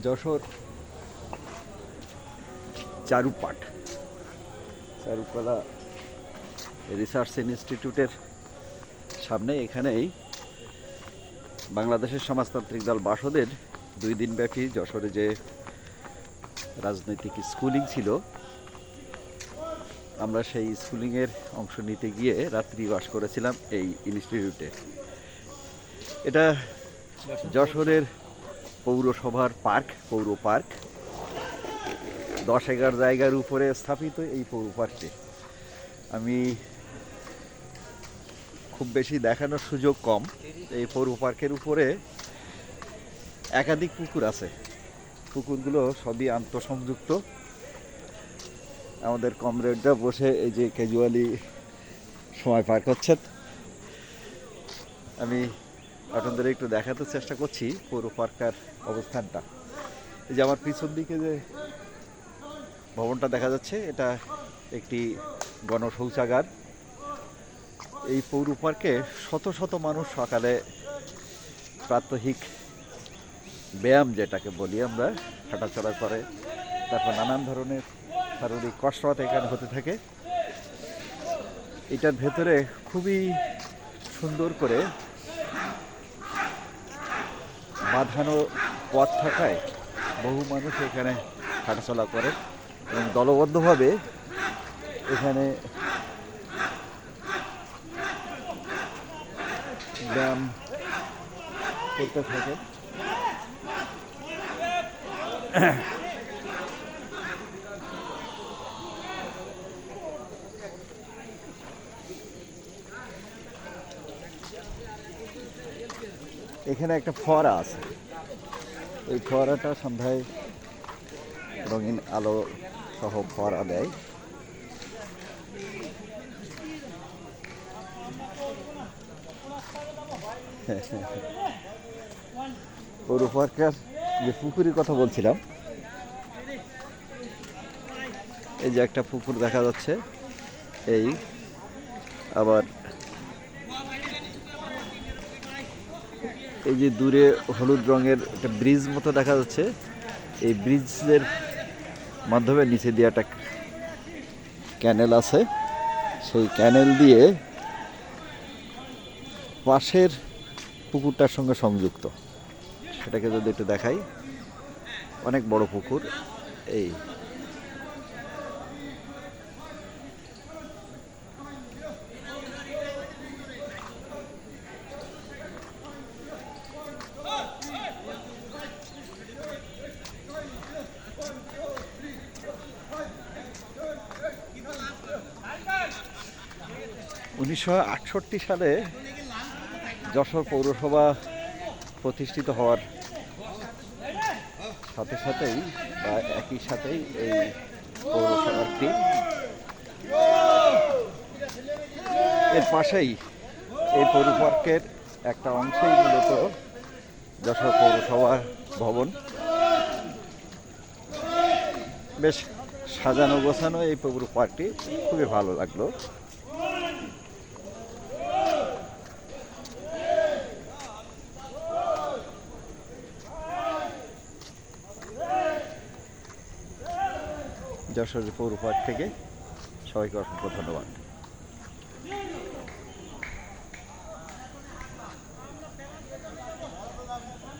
যশোর চারুকলা রিসার্চ ইনস্টিটিউটের সামনে এখানেই বাংলাদেশের সমাজতান্ত্রিক দল বাসদের 2 দিনব্যাপী যশোরে যে রাজনৈতিক স্কুলিং ছিল, আমরা সেই স্কুলিংয়ের অংশ নিতে গিয়ে রাত্রিবাস করেছিলাম এই ইনস্টিটিউটে। এটা যশোরের পৌরসভার পৌর পার্ক, 10-11 জায়গার উপরে স্থাপিত এই পৌর পার্কটি। আমি খুব বেশি দেখানোর সুযোগ কম। এই পৌর পার্কের উপরে একাধিক পুকুর আছে, পুকুরগুলো সবই আন্তঃসংযুক্ত। আমাদের কমরেডরা বসে এই যে ক্যাজুয়ালি সময় পার করছেন। আমি আপনাদের একটু দেখাতে চেষ্টা করছি পৌর পার্কের অবস্থানটা। এই যে আমার পিছন দিকে যে ভবনটা দেখা যাচ্ছে, এটা একটি গণশৌচাগার। এই পৌর পার্কে শত শত মানুষ সকালে প্রাত্যহিক ব্যায়াম যেটাকে বলি আমরা, হাঁটাচলা করে, তারপর নানান ধরনের শারীরিক কসরত এখানে হতে থাকে। এটার ভেতরে খুবই সুন্দর করে বাঁধানো পথ থাকায় বহু মানুষ এখানে হাঁটাচলা করে এবং দলবদ্ধভাবে এখানে ব্যায়াম করতে থাকে। এখানে একটা ফোয়ারা আছে, এই ফোয়ারাটা সন্ধ্যায় রঙিন আলো সহ ফোয়ারা দেয়। পৌর পার্কের যে পুকুরের কথা বলছিলাম, এই যে একটা পুকুর দেখা যাচ্ছে, এই আবার এই যে দূরে হলুদ রঙের একটা ব্রিজ মতো দেখা যাচ্ছে, এই ব্রিজের মাধ্যমে নিচে দিয়ে একটা ক্যানেল আছে, সেই ক্যানেল দিয়ে পাশের পুকুরটার সঙ্গে সংযুক্ত। সেটাকে যদি একটু দেখাই, অনেক বড় পুকুর। এই 1968 সালে যশোর পৌরসভা প্রতিষ্ঠিত হওয়ার সাথে সাথেই বা একই সাথেই এই পৌরসভাটি, এর পাশেই এই পৌর পার্কের একটা অংশেই মূলত যশোর পৌরসভা ভবন। বেশ সাজানো গোছানো এই পৌর পার্কটি খুবই ভালো লাগলো। যশোর পৌর পার্ক থেকে সবাইকে অসংখ্য ধন্যবাদ।